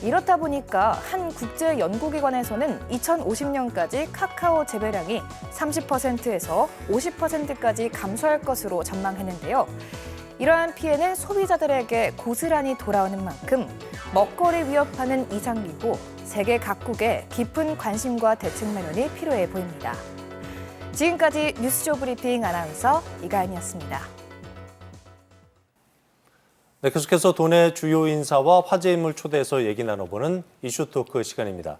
이렇다 보니까 한 국제 연구기관에서는 2050년까지 카카오 재배량이 30%에서 50%까지 감소할 것으로 전망했는데요. 이러한 피해는 소비자들에게 고스란히 돌아오는 만큼 먹거리 위협하는 이상기후, 세계 각국의 깊은 관심과 대책 마련이 필요해 보입니다. 지금까지 뉴스쇼 브리핑 아나운서 이가연이었습니다. 네, 계속해서 도내 주요 인사와 화제 인물 초대해서 얘기 나눠보는 이슈토크 시간입니다.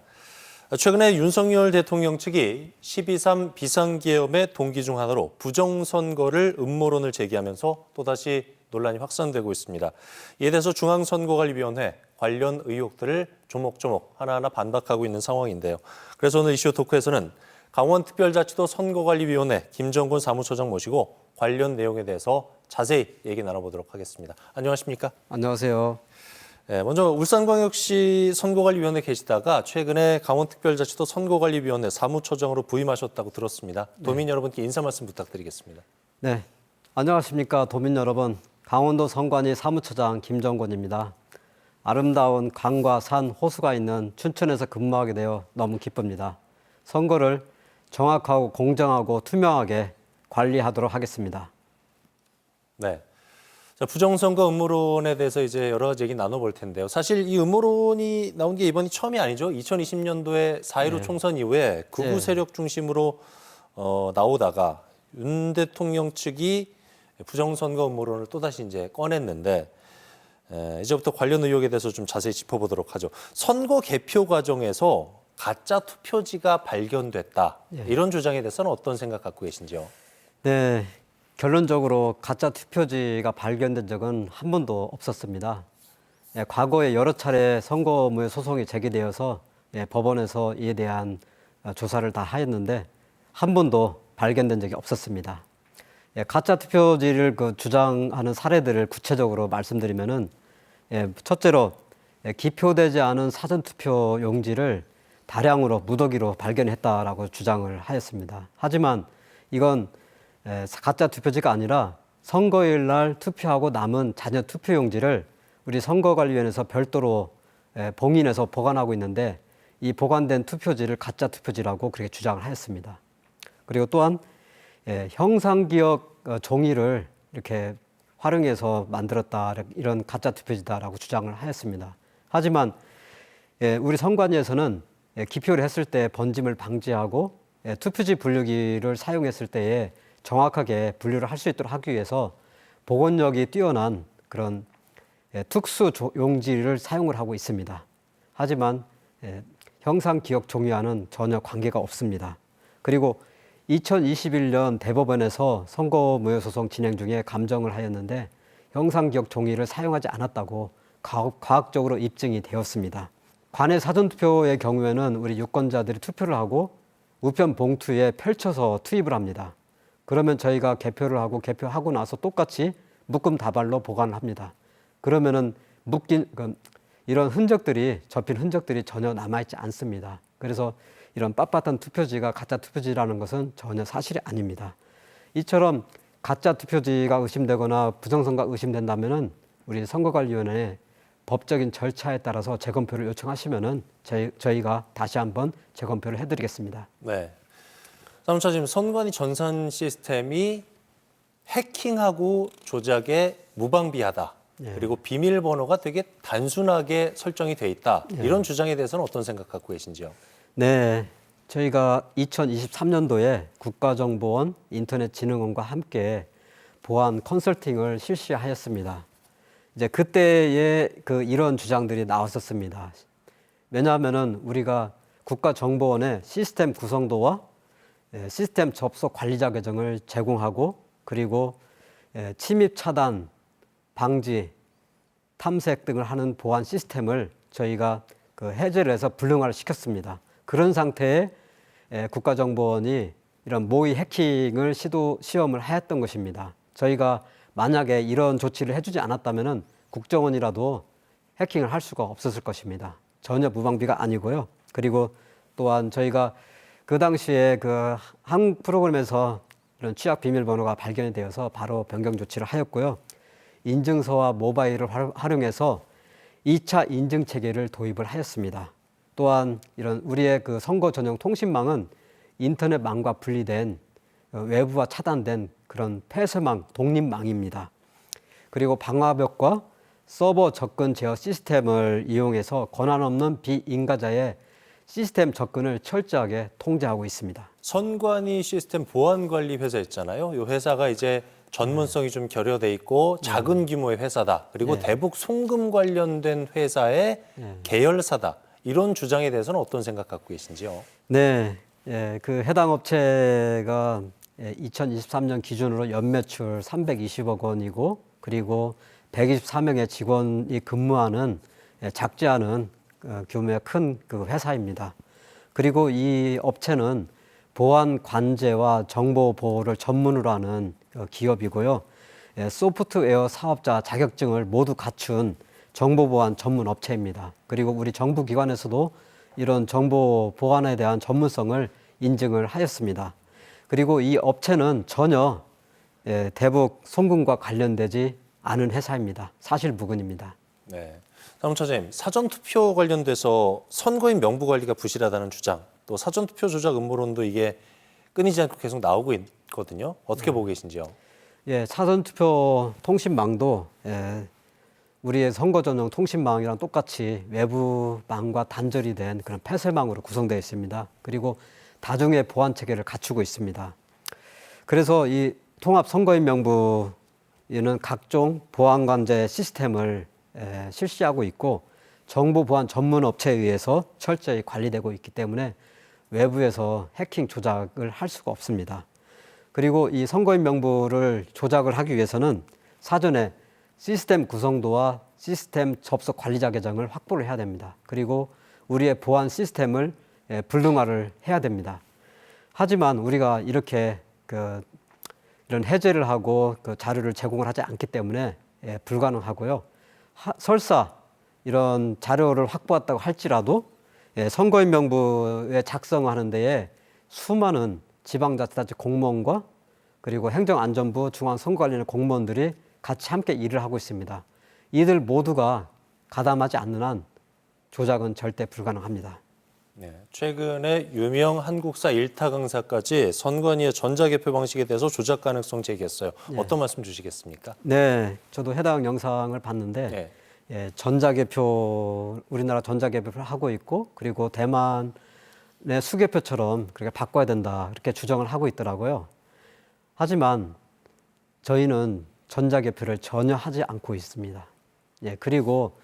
최근에 윤석열 대통령 측이 12.3 비상계엄의 동기 중 하나로 부정선거를 음모론을 제기하면서 또다시 논란이 확산되고 있습니다. 이에 대해서 중앙선거관리위원회 관련 의혹들을 조목조목 하나하나 반박하고 있는 상황인데요. 그래서 오늘 이슈토크에서는 강원특별자치도 선거관리위원회 김정곤 사무처장 모시고 관련 내용에 대해서 자세히 얘기 나눠보도록 하겠습니다. 안녕하십니까? 안녕하세요. 네, 먼저 울산광역시 선거관리위원회 계시다가 최근에 강원특별자치도 선거관리위원회 사무처장으로 부임하셨다고 들었습니다. 도민 여러분께 인사 말씀 부탁드리겠습니다. 네, 안녕하십니까 도민 여러분. 강원도 선관위 사무처장 김정곤입니다. 아름다운 강과 산, 호수가 있는 춘천에서 근무하게 되어 너무 기쁩니다. 선거를 정확하고 공정하고 투명하게 관리하도록 하겠습니다. 네. 자, 부정선거 음모론에 대해서 이제 여러 가지 얘기 나눠볼 텐데요. 사실 이 음모론이 나온 게 이번이 처음이 아니죠. 2020년도에 4.15 총선 이후에 극우 세력 중심으로 나오다가 윤 대통령 측이 부정선거 음모론을 또다시 이제 꺼냈는데 이제부터 관련 의혹에 대해서 좀 자세히 짚어보도록 하죠. 선거 개표 과정에서 가짜 투표지가 발견됐다. 이런 주장에 대해서는 어떤 생각 갖고 계신지요? 네, 결론적으로 가짜 투표지가 발견된 적은 한 번도 없었습니다. 과거에 여러 차례 선거무효 소송이 제기되어서 법원에서 이에 대한 조사를 다 하였는데 한 번도 발견된 적이 없었습니다. 가짜 투표지를 주장하는 사례들을 구체적으로 말씀드리면은 첫째로 기표되지 않은 사전투표 용지를 다량으로 무더기로 발견했다라고 주장을 하였습니다. 하지만 이건 가짜 투표지가 아니라 선거일 날 투표하고 남은 잔여 투표용지를 우리 선거관리위원회에서 별도로 봉인해서 보관하고 있는데 이 보관된 투표지를 가짜 투표지라고 그렇게 주장을 하였습니다. 그리고 또한 형상기억 종이를 이렇게 활용해서 만들었다 이런 가짜 투표지다라고 주장을 하였습니다. 하지만 우리 선관위에서는 기표를 했을 때 번짐을 방지하고 투표지 분류기를 사용했을 때에 정확하게 분류를 할 수 있도록 하기 위해서 복원력이 뛰어난 그런 특수 용지를 사용을 하고 있습니다. 하지만 형상 기억 종이와는 전혀 관계가 없습니다. 그리고 2021년 대법원에서 선거무효소송 진행 중에 감정을 하였는데 형상 기억 종이를 사용하지 않았다고 과학적으로 입증이 되었습니다. 관외 사전투표의 경우에는 우리 유권자들이 투표를 하고 우편 봉투에 펼쳐서 투입을 합니다. 그러면 저희가 개표를 하고 개표하고 나서 똑같이 묶음 다발로 보관을 합니다. 그러면은 이런 흔적들이 접힌 흔적들이 전혀 남아있지 않습니다. 그래서 이런 빳빳한 투표지가 가짜 투표지라는 것은 전혀 사실이 아닙니다. 이처럼 가짜 투표지가 의심되거나 부정선거가 의심된다면은 우리 선거관리위원회에 법적인 절차에 따라서 재검표를 요청하시면은 저희가 다시 한번 재검표를 해드리겠습니다. 네. 사무처장님, 선관위 전산 시스템이 해킹하고 조작에 무방비하다. 그리고 비밀번호가 되게 단순하게 설정이 돼 있다. 이런 주장에 대해서는 어떤 생각 갖고 계신지요? 네, 저희가 2023년도에 국가정보원, 인터넷진흥원과 함께 보안 컨설팅을 실시하였습니다. 이제 그때에 이런 주장들이 나왔었습니다. 왜냐하면은 우리가 국가정보원의 시스템 구성도와 시스템 접속 관리자 계정을 제공하고 그리고 침입 차단, 방지, 탐색 등을 하는 보안 시스템을 저희가 해제를 해서 불능화를 시켰습니다. 그런 상태에 국가정보원이 이런 모의 해킹을 시험을 하였던 것입니다. 저희가 만약에 이런 조치를 해주지 않았다면 국정원이라도 해킹을 할 수가 없었을 것입니다. 전혀 무방비가 아니고요. 그리고 또한 저희가 그 당시에 한 프로그램에서 이런 취약 비밀번호가 발견이 되어서 바로 변경 조치를 하였고요. 인증서와 모바일을 활용해서 2차 인증 체계를 도입을 하였습니다. 또한 이런 우리의 선거 전용 통신망은 인터넷망과 분리된 외부와 차단된 그런 폐쇄망, 독립망입니다. 그리고 방화벽과 서버 접근 제어 시스템을 이용해서 권한 없는 비인가자의 시스템 접근을 철저하게 통제하고 있습니다. 선관위 시스템 보안관리 회사 있잖아요. 이 회사가 이제 전문성이 좀 결여돼 있고 작은 규모의 회사다. 그리고 대북 송금 관련된 회사의 계열사다. 이런 주장에 대해서는 어떤 생각 갖고 계신지요? 네, 해당 업체가 2023년 기준으로 연매출 320억 원이고 그리고 124명의 직원이 근무하는 작지 않은 규모의 큰 회사입니다. 그리고 이 업체는 보안 관제와 정보 보호를 전문으로 하는 기업이고요. 소프트웨어 사업자 자격증을 모두 갖춘 정보 보안 전문 업체입니다. 그리고 우리 정부 기관에서도 이런 정보 보안에 대한 전문성을 인증을 하였습니다. 그리고 이 업체는 전혀 대북 송금과 관련되지 않은 회사입니다. 사실무근입니다. 네, 사무처장님, 사전투표 관련돼서 선거인 명부 관리가 부실하다는 주장, 또 사전투표 조작 음모론도 이게 끊이지 않고 계속 나오고 있거든요. 어떻게 보고 계신지요? 사전투표 통신망도 우리의 선거 전용 통신망이랑 똑같이 외부망과 단절이 된 그런 폐쇄망으로 구성되어 있습니다. 그리고 다중의 보안 체계를 갖추고 있습니다. 그래서 이 통합 선거인 명부에는 각종 보안 관제 시스템을 실시하고 있고 정보 보안 전문 업체에 의해서 철저히 관리되고 있기 때문에 외부에서 해킹 조작을 할 수가 없습니다. 그리고 이 선거인 명부를 조작을 하기 위해서는 사전에 시스템 구성도와 시스템 접속 관리자 계정을 확보를 해야 됩니다. 그리고 우리의 보안 시스템을 불능화를 해야 됩니다. 하지만 우리가 이렇게 이런 해제를 하고 자료를 제공을 하지 않기 때문에 불가능하고요. 설사 이런 자료를 확보했다고 할지라도 선거인 명부에 작성하는 데에 수많은 지방자치단체 공무원과 그리고 행정안전부 중앙선거관리위원회 공무원들이 같이 함께 일을 하고 있습니다. 이들 모두가 가담하지 않는 한 조작은 절대 불가능합니다. 네, 최근에 유명 한국사 일타 강사까지 선관위의 전자개표 방식에 대해서 조작 가능성 제기했어요. 어떤 말씀 주시겠습니까? 네, 저도 해당 영상을 봤는데 전자개표, 우리나라 전자개표를 하고 있고 그리고 대만 수개표처럼 그렇게 바꿔야 된다 그렇게 주장을 하고 있더라고요. 하지만 저희는 전자개표를 전혀 하지 않고 있습니다. 그리고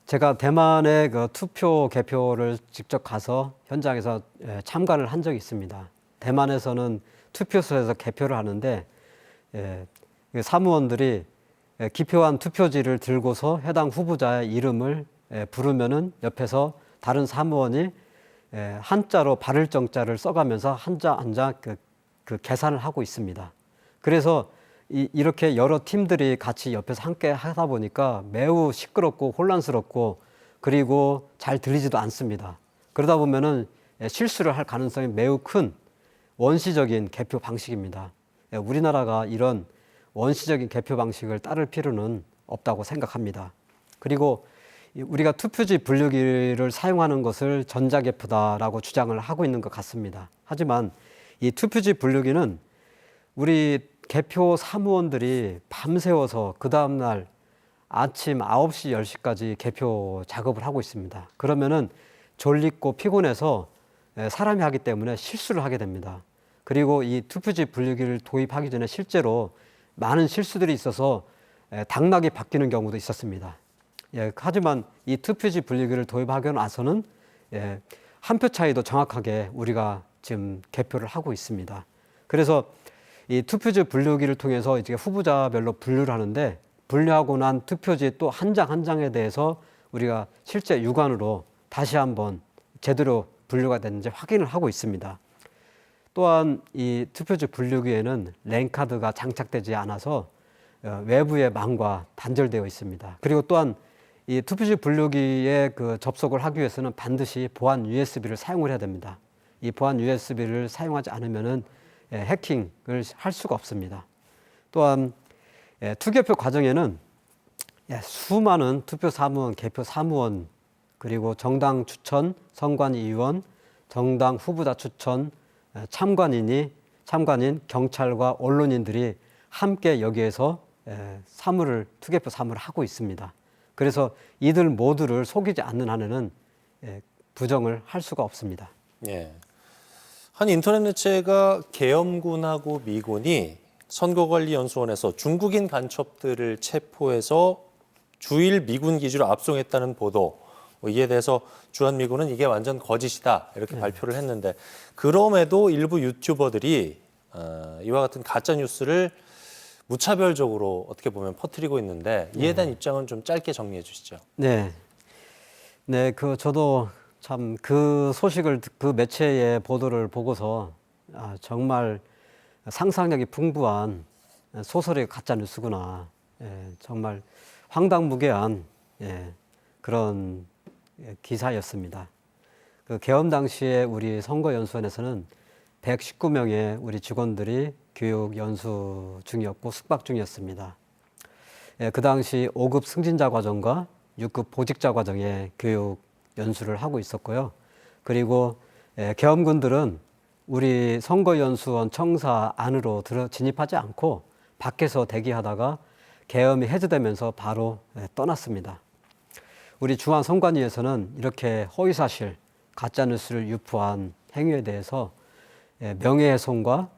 제가 대만의 그 투표 개표를 직접 가서 현장에서 참관을 한 적이 있습니다. 대만에서는 투표소에서 개표를 하는데 사무원들이 기표한 투표지를 들고서 해당 후보자의 이름을 부르면은 옆에서 다른 사무원이 한자로 발을 정자를 써가면서 한자 한자 그 계산을 하고 있습니다. 그래서 이렇게 여러 팀들이 같이 옆에서 함께 하다 보니까 매우 시끄럽고 혼란스럽고 그리고 잘 들리지도 않습니다. 그러다 보면은 실수를 할 가능성이 매우 큰 원시적인 개표 방식입니다. 우리나라가 이런 원시적인 개표 방식을 따를 필요는 없다고 생각합니다. 그리고 우리가 투표지 분류기를 사용하는 것을 전자개표다라고 주장을 하고 있는 것 같습니다. 하지만 이 투표지 분류기는 우리 개표 사무원들이 밤새워서 그 다음날 아침 9시, 10시까지 개표 작업을 하고 있습니다. 그러면은 졸리고 피곤해서 사람이 하기 때문에 실수를 하게 됩니다. 그리고 이 투표지 분류기를 도입하기 전에 실제로 많은 실수들이 있어서 당락이 바뀌는 경우도 있었습니다. 하지만 이 투표지 분류기를 도입하고 나서는 한 표 차이도 정확하게 우리가 지금 개표를 하고 있습니다. 그래서 이 투표지 분류기를 통해서 이제 후보자별로 분류를 하는데 분류하고 난 투표지 또 한 장 한 장에 대해서 우리가 실제 육안으로 다시 한번 제대로 분류가 됐는지 확인을 하고 있습니다. 또한 이 투표지 분류기에는 랜카드가 장착되지 않아서 외부의 망과 단절되어 있습니다. 그리고 또한 이 투표지 분류기에 그 접속을 하기 위해서는 반드시 보안 USB를 사용을 해야 됩니다. 이 보안 USB를 사용하지 않으면은 해킹을 할 수가 없습니다. 또한 투개표 과정에는 수많은 투표 사무원, 개표 사무원, 그리고 정당 추천, 선관위원, 정당 후보자 추천, 참관인, 경찰과 언론인들이 함께 여기에서 투개표 사무를 하고 있습니다. 그래서 이들 모두를 속이지 않는 한에는 부정을 할 수가 없습니다. 예. 한 인터넷 매체가 계엄군하고 미군이 선거관리연수원에서 중국인 간첩들을 체포해서 주일 미군 기지로 압송했다는 보도, 이에 대해서 주한미군은 이게 완전 거짓이다 이렇게 발표를 했는데, 그럼에도 일부 유튜버들이 이와 같은 가짜 뉴스를 무차별적으로 어떻게 보면 퍼뜨리고 있는데, 이에 대한 입장은 좀 짧게 정리해 주시죠. 네, 저도 참 그 소식을 그 매체의 보도를 보고서 정말 상상력이 풍부한 소설의 가짜 뉴스구나. 정말 황당무계한 그런 기사였습니다. 그 계엄 당시에 우리 선거연수원에서는 119명의 우리 직원들이 교육 연수 중이었고 숙박 중이었습니다. 그 당시 5급 승진자 과정과 6급 보직자 과정의 교육 연수를 하고 있었고요. 그리고 계엄군들은 우리 선거연수원 청사 안으로 진입하지 않고 밖에서 대기하다가 계엄이 해제되면서 바로 떠났습니다. 우리 중앙선관위에서는 이렇게 허위사실, 가짜뉴스를 유포한 행위에 대해서 명예훼손과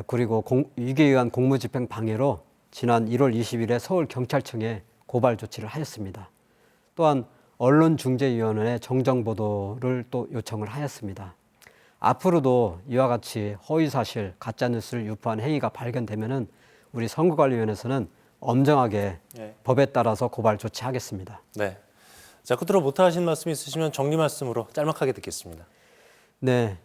그리고 위계에 의한 공무집행 방해로 지난 1월 20일에 서울경찰청에 고발 조치를 하였습니다. 또한 언론중재위원회에 정정보도를 또 요청을 하였습니다. 앞으로도 이와 같이 허위사실, 가짜뉴스를 유포한 행위가 발견되면은 우리 선거관리위원회에서는 엄정하게 법에 따라서 고발 조치하겠습니다. 네. 자, 끝으로 못하신 말씀 있으시면 정리 말씀으로 짤막하게 듣겠습니다. 네.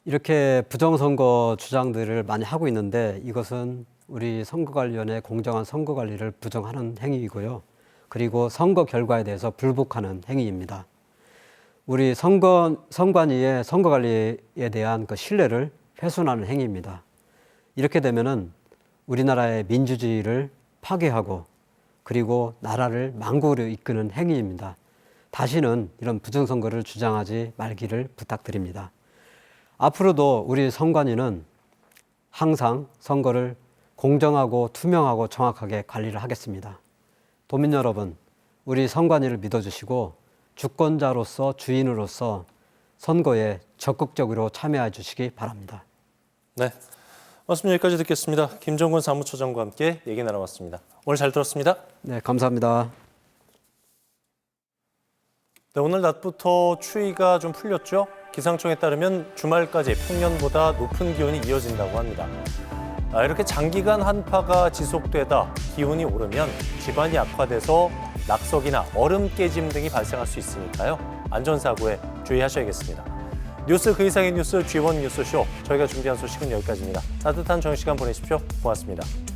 이렇게 부정선거 주장들을 많이 하고 있는데 이것은 우리 선거관리위원회 공정한 선거관리를 부정하는 행위이고요. 그리고 선거 결과에 대해서 불복하는 행위입니다. 우리 선관위의 선거관리에 대한 그 신뢰를 훼손하는 행위입니다. 이렇게 되면은 우리나라의 민주주의를 파괴하고 그리고 나라를 망국으로 이끄는 행위입니다. 다시는 이런 부정선거를 주장하지 말기를 부탁드립니다. 앞으로도 우리 선관위는 항상 선거를 공정하고 투명하고 정확하게 관리를 하겠습니다. 도민 여러분, 우리 선관위를 믿어주시고 주권자로서 주인으로서 선거에 적극적으로 참여해 주시기 바랍니다. 네, 말씀 여기까지 듣겠습니다. 김정권 사무처장과 함께 얘기 나눠봤습니다. 오늘 잘 들었습니다. 네, 감사합니다. 네, 오늘 낮부터 추위가 좀 풀렸죠? 기상청에 따르면 주말까지 평년보다 높은 기온이 이어진다고 합니다. 이렇게 장기간 한파가 지속되다 기온이 오르면 기반이 악화돼서 낙석이나 얼음 깨짐 등이 발생할 수 있으니까요. 안전사고에 주의하셔야겠습니다. 뉴스 그 이상의 뉴스 G1 뉴스쇼. 저희가 준비한 소식은 여기까지입니다. 따뜻한 저녁 시간 보내십시오. 고맙습니다.